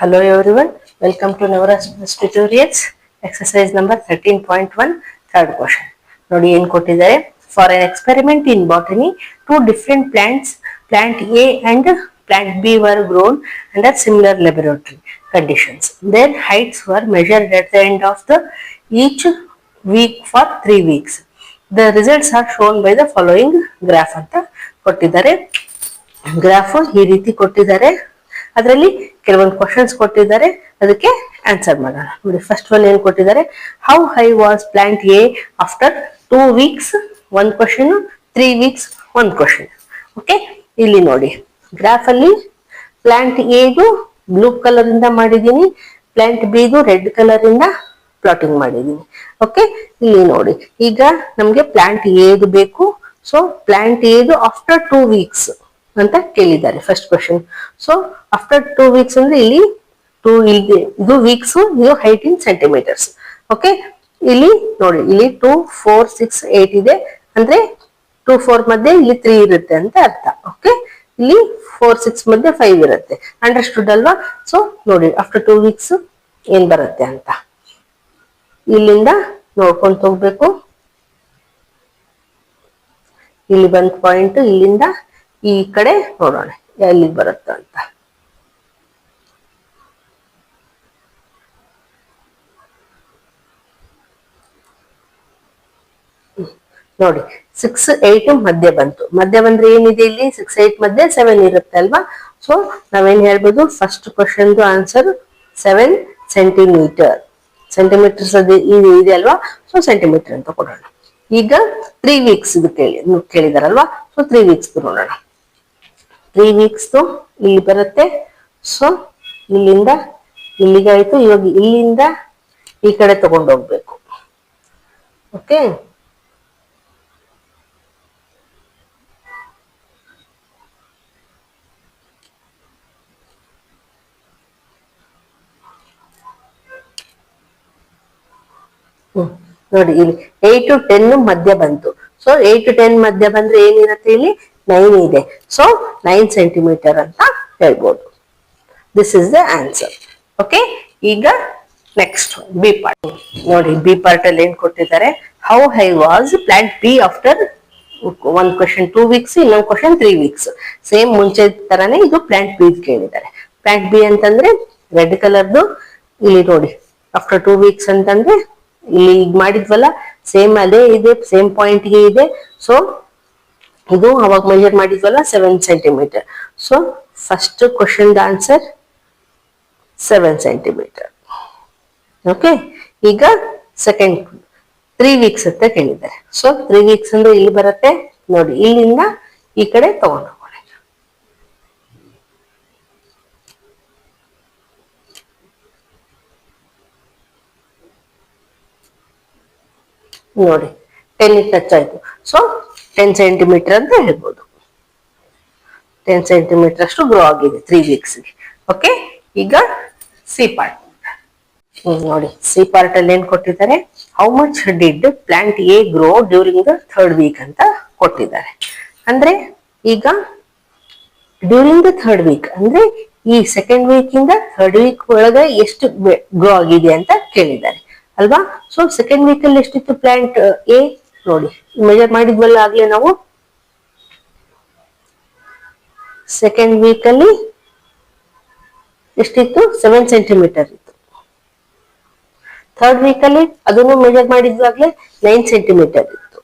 Hello everyone, welcome to Navras Tutorials, exercise number 13.1, third question. ನೋಡಿ ಏನು ಕೊಟ್ಟಿದ್ದಾರೆ. For an experiment in botany, two different plants, plant A and plant B were grown under similar laboratory conditions. Their heights were measured at the end of the each week for 3 weeks. The results are shown by the following graph ಅಂತ ಕೊಟ್ಟಿದ್ದಾರೆ. Graph ಈ ರೀತಿ ಕೊಟ್ಟಿದ್ದಾರೆ. ಅದರಲ್ಲಿ ಕೆಲವೊಂದು questions ಕೊಟ್ಟಿದ್ದಾರೆ, ಅದಕ್ಕೆ answer ಮಾಡೋಣ. ನೋಡಿ ಫಸ್ಟ್ ಒನ್ ಏನ್ ಕೊಟ್ಟಿದ್ದಾರೆ, how high was plant A after 2 weeks, ಒಂದು ಕ್ವಶನ್, 3 ವೀಕ್ಸ್ ಒಂದು ಕ್ವಶನ್. ಓಕೆ, ಇಲ್ಲಿ ನೋಡಿ ಗ್ರಾಫ್ ಅಲ್ಲಿ ಪ್ಲಾಂಟ್ ಎದು ಬ್ಲೂ ಕಲರ್ ಇಂದ ಮಾಡಿದೀನಿ, ಪ್ಲಾಂಟ್ ಬಿದು ರೆಡ್ ಕಲರ್ ಇಂದ ಪ್ಲಾಟಿಂಗ್ ಮಾಡಿದೀನಿ. ಓಕೆ, ಇಲ್ಲಿ ನೋಡಿ ಈಗ ನಮ್ಗೆ ಪ್ಲಾಂಟ್ ಎದು ಬೇಕು. ಸೊ ಪ್ಲಾಂಟ್ ಎದು ಆಫ್ಟರ್ 2 ವೀಕ್ಸ್ ಅಂತ ಕೇಳಿದ್ದಾರೆ first question. So after 2 weeks ಅಂದ್ರೆ ಇಲ್ಲಿ ಇದು ವೀಕ್ಸ್, ಇದು ಹೈಟ್ ಇನ್ ಸೆಂಟಿಮೀಟರ್ಸ್. ಓಕೆ, ಇಲ್ಲಿ ನೋಡಿ ಇಲ್ಲಿ 2, 4, 6, 8 ಇದೆ ಅಂದ್ರೆ 2, 4 ಮಧ್ಯೆ ಇಲ್ಲಿ 3 ಇರುತ್ತೆ ಅಂತ ಅರ್ಥ. ಓಕೆ, ಇಲ್ಲಿ 4, 6 ಮಧ್ಯೆ 5 ಇರುತ್ತೆ. ಅಂಡರ್ಸ್ಟುಡ್ ಅಲ್ವಾ? ಸೊ ನೋಡಿ ಆಫ್ಟರ್ 2 ವೀಕ್ಸ್ ಏನ್ ಬರುತ್ತೆ ಅಂತ ಇಲ್ಲಿಂದ ನೋಡ್ಕೊಂತ ಹೋಗ್ಬೇಕು. ಇಲ್ಲಿ ಬಂದ್ ಪಾಯಿಂಟ್, ಇಲ್ಲಿಂದ ಈ ಕಡೆ ನೋಡೋಣ ಎಲ್ಲಿಗೆ ಬರುತ್ತ ಅಂತ. ನೋಡಿ 6, 8 ಮಧ್ಯ ಬಂತು. ಮಧ್ಯ ಬಂದ್ರೆ ಏನಿದೆ ಇಲ್ಲಿ 6, 8 ಮಧ್ಯೆ 7 ಇರುತ್ತೆ ಅಲ್ವಾ? ಸೊ ನಾವೇನ್ ಹೇಳ್ಬೋದು, first question answer 7 centimetre. Centimetres ಇದೆ ಅಲ್ವಾ? ಸೊ ಸೆಂಟಿಮೀಟರ್ ಅಂತ ಕೊಡೋಣ. ಈಗ 3 ವೀಕ್ಸ್ ಇದು ಕೇಳಿದಾರಲ್ವಾ? ಸೊ 3 ವೀಕ್ಸ್ ನೋಡೋಣ. 3 ವೀಕ್ಸ್ ಇಲ್ಲಿ ಬರುತ್ತೆ. ಸೊ ಇಲ್ಲಿಂದ ಇಲ್ಲಿಗಾಯ್ತು. ಇವಾಗ ಇಲ್ಲಿಂದ ಈ ಕಡೆ ತಗೊಂಡೋಗ್ಬೇಕು. ಓಕೆ, ನೋಡಿ ಇಲ್ಲಿ 8 to 10 ಮಧ್ಯ ಬಂತು. ಸೊ 8 to 10 ಮಧ್ಯ ಬಂದ್ರೆ ಏನಿರುತ್ತೆ, ಇಲ್ಲಿ 9 ಇದೆ. ಸೊ 9 ಸೆಂಟಿಮೀಟರ್ ಅಂತ ಹೇಳ್ಬೋದು. This is the answer. Okay, ಈಗ ನೆಕ್ಸ್ಟ್ ಬಿ ಪಾರ್ಟ್ ನೋಡಿ. ಬಿ ಪಾರ್ಟ್ ಅಲ್ಲಿ ಏನ್ ಕೊಟ್ಟಿದ್ದಾರೆ, how high was plant B after, ಒಂದ್ ಕ್ವಶನ್ 2 ವೀಕ್ಸ್, ಇನ್ನೊಂದು ಕ್ವಶನ್ 3 ವೀಕ್ಸ್. ಸೇಮ್ ಮುಂಚೆ ತರಾನೇ ಇದು ಪ್ಲಾಂಟ್ ಬಿ ಕೇಳಿದ್ದಾರೆ. ಪ್ಲಾಂಟ್ ಬಿ ಅಂತಂದ್ರೆ ರೆಡ್ ಕಲರ್ದು. ಇಲ್ಲಿ ನೋಡಿ ಆಫ್ಟರ್ 2 ವೀಕ್ಸ್ ಅಂತಂದ್ರೆ ಇಲ್ಲಿ ಈಗ ಮಾಡಿದ್ವಲ್ಲ ಸೇಮ್ ಅದೇ ಇದೆ, ಸೇಮ್ ಪಾಯಿಂಟ್ ಗೆ ಇದೆ. ಸೊ ಇದು ಅವಾಗ ಮೆಜರ್ ಮಾಡಿದ್ವಲ್ಲ 7 centimetre. So first question answer 7 centimetre. Okay, ಈಗ ಸೆಕೆಂಡ್ 3 ವೀಕ್ಸ್ ಅಂತ ಕೇಳಿದ್ದಾರೆ. ಸೊ 3 ವೀಕ್ಸ್ ಅಂದ್ರೆ ಇಲ್ಲಿ ಬರುತ್ತೆ ನೋಡಿ, ಇಲ್ಲಿಂದ ಈ ಕಡೆ ತಗೊಂಡು ಹೋಗೋಣ. ನೋಡಿ 10 ಟಚ್ ಆಯ್ತು. ಸೊ 10 ಸೆಂಟಿಮೀಟರ್ ಅಂತ ಹೇಳ್ಬೋದು. 10 ಸೆಂಟಿಮೀಟರ್ ಅಷ್ಟು ಗ್ರೋ ಆಗಿದೆ 3 ವೀಕ್ಸ್ಗೆ. ಓಕೆ, ಈಗ ಸಿ ಪಾರ್ಟ್ ನೋಡಿ. ಸಿ ಪಾರ್ಟ್ ಅಲ್ಲಿ ಏನ್ ಕೊಟ್ಟಿದ್ದಾರೆ, how much did plant a grow during the 3rd week ಅಂತ ಕೊಟ್ಟಿದ್ದಾರೆ. ಅಂದ್ರೆ ಈಗ ಡ್ಯೂರಿಂಗ್ ದ 3rd ವೀಕ್ ಅಂದ್ರೆ ಈ 2nd ವೀಕ್ ಇಂದ 3rd ವೀಕ್ ಒಳಗೆ ಎಷ್ಟು ಗ್ರೋ ಆಗಿದೆ ಅಂತ ಕೇಳಿದ್ದಾರೆ ಅಲ್ವಾ? ಸೊ 2nd ವೀಕ್ ಅಲ್ಲಿ ಎಷ್ಟಿತ್ತು ಪ್ಲಾಂಟ್ ಎ ನೋಡಿ, ಮೆಜರ್ ಮಾಡಿದ್ವಲ್ಲ ಆಗ್ಲೇ ನಾವು. 2nd ವೀಕ್ ಅಲ್ಲಿ ಎಷ್ಟಿತ್ತು, 7 ಸೆಂಟಿಮೀಟರ್ ಇತ್ತು. 3rd ವೀಕ್ ಅಲ್ಲಿ ಅದನ್ನು ಮೆಜರ್ ಮಾಡಿದ್ವಾಗ್ಲೇ 9 ಸೆಂಟಿಮೀಟರ್ ಇತ್ತು.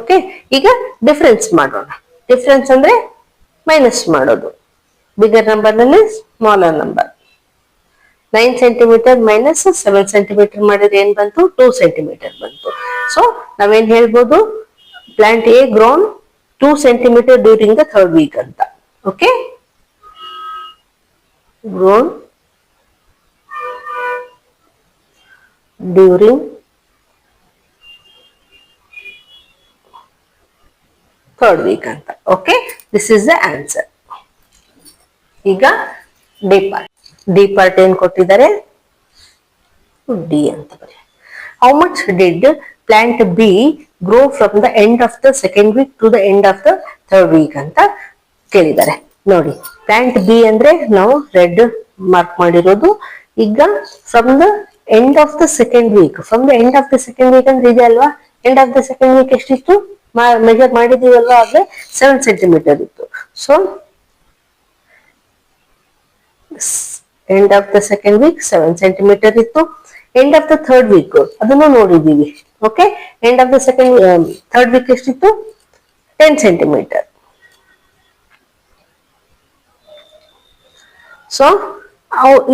ಓಕೆ, ಈಗ ಡಿಫ್ರೆನ್ಸ್ ಮಾಡೋಣ. ಡಿಫ್ರೆನ್ಸ್ ಅಂದ್ರೆ ಮೈನಸ್ ಮಾಡೋದು. ಬಿಗರ್ ನಂಬರ್ ನಲ್ಲಿ smaller number. 9 centimetre minus 7 centimetre ಮಾಡಿದ್ರೆ ಏನ್ ಬಂತು, 2 ಸೆಂಟಿಮೀಟರ್ ಬಂತು. ಸೊ ನಾವೇನ್ ಹೇಳ್ಬೋದು, plant A grown 2 centimetre during the 3rd week ಅಂತ. Okay, grown during 3rd week ಅಂತ. Okay, this is the answer. ಈಗ ಡಿ ಪಾರ್ಟ್. ಡಿ ಪಾರ್ಟ್ ಏನ್ ಕೊಟ್ಟಿದ್ದಾರೆ, ಡಿ ಅಂತ ಬರೀ. How much did plant B grow from the end of the 2nd week to the end of the third weak ಅಂತ ಕೇಳಿದ್ದಾರೆ. ನೋಡಿ plant B ಅಂದ್ರೆ ನಾವು ರೆಡ್ ಮಾರ್ಕ್ ಮಾಡಿರೋದು. ಈಗ from the end of the second week, from the end of the second week ಅಂದ್ರೆ ಇದೆ ಅಲ್ವಾ, end of the second week ಎಷ್ಟಿತ್ತು ಮೆಜರ್ ಮಾಡಿದೀವಲ್ವಾ, ಆದ್ರೆ 7 ಸೆಂಟಿಮೀಟರ್ ಇತ್ತು. So end of the second week 7 centimetre ಇತ್ತು. End of the third week ಅದನ್ನು ನೋಡಿದೀವಿ. Okay, end of the second third week ಎಷ್ಟಿತ್ತು, 10 ಸೆಂಟಿಮೀಟರ್. ಸೊ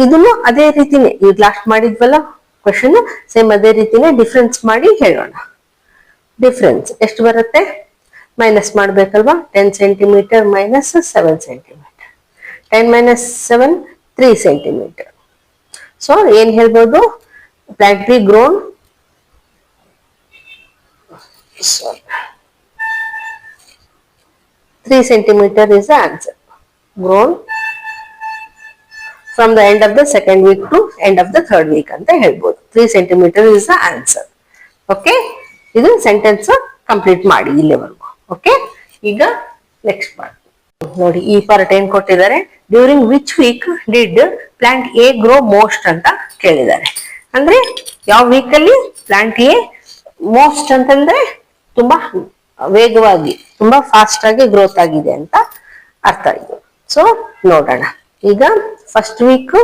ಇದನ್ನು ಅದೇ ರೀತಿನೇ ಈಗ ಲಾಸ್ಟ್ ಮಾಡಿದ್ವಲ್ಲ ಕ್ವಶನ್, ಸೇಮ್ ಅದೇ ರೀತಿನೇ ಡಿಫ್ರೆನ್ಸ್ ಮಾಡಿ ಹೇಳೋಣ. ಡಿಫ್ರೆನ್ಸ್ ಎಷ್ಟು ಬರುತ್ತೆ, ಮೈನಸ್ ಮಾಡ್ಬೇಕಲ್ವಾ, 10 centimetre minus 7 centimetre, 10 minus 7 3 centimetre. So ಏನ್ ಹೇಳ್ಬೋದು, plant B grown 3 centimeter is the answer. Grown from the end of the second week to end of the third week ಅಂತ ಹೇಳ್ಬೋದು. 3 centimeter is the answer. Okay, ಇದು sentence complete ಮಾಡಿ ಇಲ್ಲಿವರೆಗೂ. Okay, ಈಗ next part ನೋಡಿ. ಈ part ಏನ್ ಕೊಟ್ಟಿದ್ದಾರೆ, during which week did plant a grow most ಅಂತ ಕೇಳಿದ್ದಾರೆ. ಅಂದ್ರೆ ಯಾವ ವೀಕ್ ಅಲ್ಲಿ ಪ್ಲಾಂಟ್ ಎ ಮೋಸ್ಟ್ ಅಂತಂದ್ರೆ ತುಂಬಾ ವೇಗವಾಗಿ, ತುಂಬಾ ಫಾಸ್ಟ್ ಆಗಿ ಗ್ರೋತ್ ಆಗಿದೆ ಅಂತ ಅರ್ಥ ಇದು. ಸೊ ನೋಡೋಣ. ಈಗ ಫಸ್ಟ್ ವೀಕ್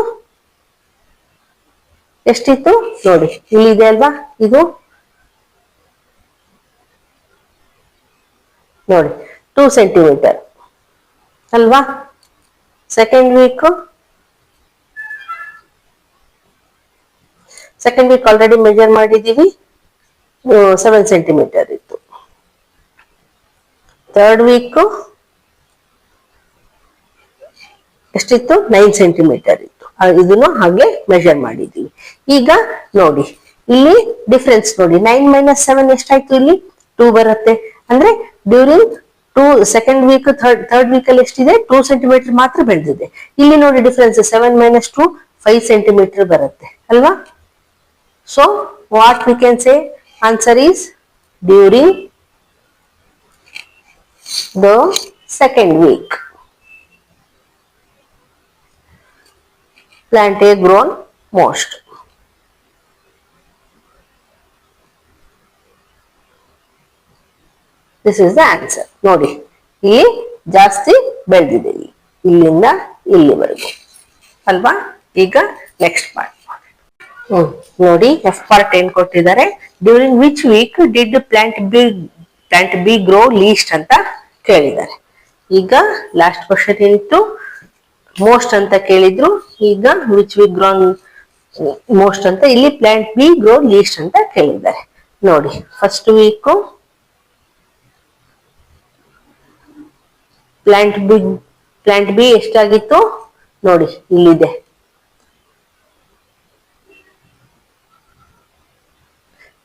ಎಷ್ಟಿತ್ತು ನೋಡಿ, ಇಲ್ಲಿದೆ ಅಲ್ವಾ, ಇದು ನೋಡಿ 2 ಸೆಂಟಿಮೀಟರ್ ಅಲ್ವಾ. ಸೆಕೆಂಡ್ ವೀಕ್ ಆಲ್ರೆಡಿ ಮೆಜರ್ ಮಾಡಿದೀವಿ, 7 ಸೆಂಟಿಮೀಟರ್ ಇತ್ತು. ಥರ್ಡ್ ವೀಕ್ ಎಷ್ಟಿತ್ತು, 9 ಸೆಂಟಿಮೀಟರ್ ಇತ್ತು. ಇದನ್ನು ಹಾಗೆ ಮೆಜರ್ ಮಾಡಿದೀವಿ. ಈಗ ನೋಡಿ ಇಲ್ಲಿ ಡಿಫ್ರೆನ್ಸ್ ನೋಡಿ, 9 ಮೈನಸ್ 7 ಎಷ್ಟಾಯ್ತು, ಇಲ್ಲಿ 2 ಬರುತ್ತೆ. ಅಂದ್ರೆ during second week third weak ಅಲ್ಲಿ ಎಷ್ಟಿದೆ, 2 ಸೆಂಟಿಮೀಟರ್ ಮಾತ್ರ ಬೆಳೆದಿದೆ. ಇಲ್ಲಿ ನೋಡಿ ಡಿಫ್ರೆನ್ಸ್ 7 ಮೈನಸ್ 2 5 ಸೆಂಟಿಮೀಟರ್ ಬರುತ್ತೆ ಅಲ್ವಾ. So what we can say, answer is during the second week plant A grown most. This is the answer. ನೋಡಿ ಇಲ್ಲಿ ಜಾಸ್ತಿ ಬೆಳೆದಿದೆ, ಇಲ್ಲಿಂದ ಇಲ್ಲಿವರೆಗೂ ಅಲ್ವಾ. ಈಗ ನೆಕ್ಸ್ಟ್ ಪಾರ್ಟ್ ನೋಡಿ. ಎಫ್ ಪಾರ್ಟ್ ಏನ್ ಕೊಟ್ಟಿದ್ದಾರೆ, during which week did plant b grow least ಅಂತ ಕೇಳಿದ್ದಾರೆ. ಈಗ ಲಾಸ್ಟ್ ಕ್ವಶನ್ ಏನಿತ್ತು, ಮೋಸ್ಟ್ ಅಂತ ಕೇಳಿದ್ರು. ಈಗ ವಿಚ್ ವೀಕ್ ಗ್ರೋನ್ ಮೋಸ್ಟ್ ಅಂತ, ಇಲ್ಲಿ ಪ್ಲಾಂಟ್ ಬಿ ಗ್ರೋ ಲೀಸ್ಟ್ ಅಂತ ಕೇಳಿದ್ದಾರೆ. ನೋಡಿ ಫಸ್ಟ್ ವೀಕ್ ಪ್ಲಾಂಟ್ ಬಿ ಎಷ್ಟಾಗಿತ್ತು ನೋಡಿ, ಇಲ್ಲಿದೆ.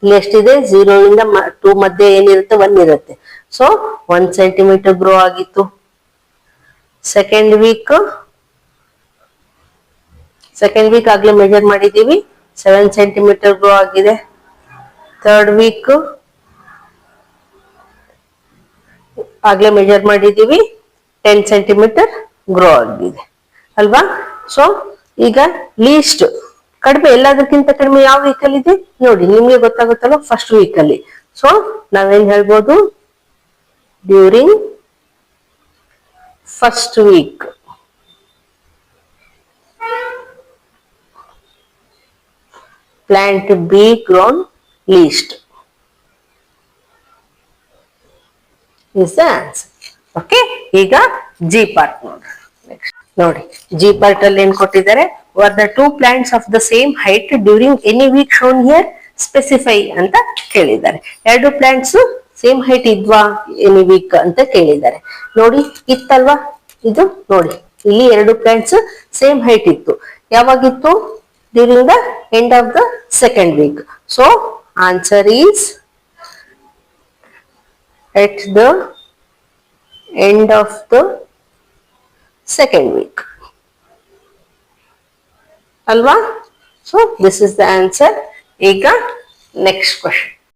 ಇಲ್ಲಿ ಎಷ್ಟಿದೆ, 0 ಇಂದ 2 ಮಧ್ಯೆ ಏನಿರುತ್ತೆ, 1 ಇರುತ್ತೆ. ಸೊ 1 ಸೆಂಟಿಮೀಟರ್ ಗ್ರೋ ಆಗಿತ್ತು. ಸೆಕೆಂಡ್ ವೀಕ್ ಆಗ್ಲೇ ಮೆಜರ್ ಮಾಡಿದೀವಿ, 7 ಸೆಂಟಿಮೀಟರ್ ಗ್ರೋ ಆಗಿದೆ. ಥರ್ಡ್ ವೀಕ್ ಆಗ್ಲೇ ಮೆಜರ್ ಮಾಡಿದೀವಿ, 10 ಸೆಂಟಿಮೀಟರ್ ಗ್ರೋ ಆಗಿದೆ ಅಲ್ವಾ. ಸೊ ಈಗ ಲೀಸ್ಟ್ ಕಡಿಮೆ, ಎಲ್ಲದಕ್ಕಿಂತ ಕಡಿಮೆ ಯಾವ ವೀಕ್ ಅಲ್ಲಿ ಇದೆ ನೋಡಿ, ನಿಮ್ಗೆ ಗೊತ್ತಾಗುತ್ತಲ್ಲ, ಫಸ್ಟ್ ವೀಕ್ ಅಲ್ಲಿ. ಸೊ ನಾವೇನ್ ಹೇಳ್ಬೋದು, during first week plant B grown least is the answer. Okay, ಈಗ ಜಿ ಪಾರ್ಟ್ ನೋಡಿ. ಜಿ ಪಾರ್ಟ್ ಅಲ್ಲಿ ಏನ್ ಕೊಟ್ಟಿದ್ದಾರೆ, were the two plants of the same height during any week shown here, specify ಅಂತ ಕೇಳಿದ್ದಾರೆ. ಎರಡು ಪ್ಲಾಂಟ್ಸ್ ಸೇಮ್ ಹೈಟ್ ಇದ್ವಾ any week ಅಂತ ಕೇಳಿದ್ದಾರೆ. ನೋಡಿ ಇತ್ತಲ್ವಾ, ಇದು ನೋಡಿ ಇಲ್ಲಿ ಎರಡು ಪ್ಲಾಂಟ್ಸ್ ಸೇಮ್ ಹೈಟ್ ಇತ್ತು. ಯಾವಾಗಿತ್ತು, during the end of the second week. So answer is at the end of the second week. Alva? So this is the answer. Ega next question.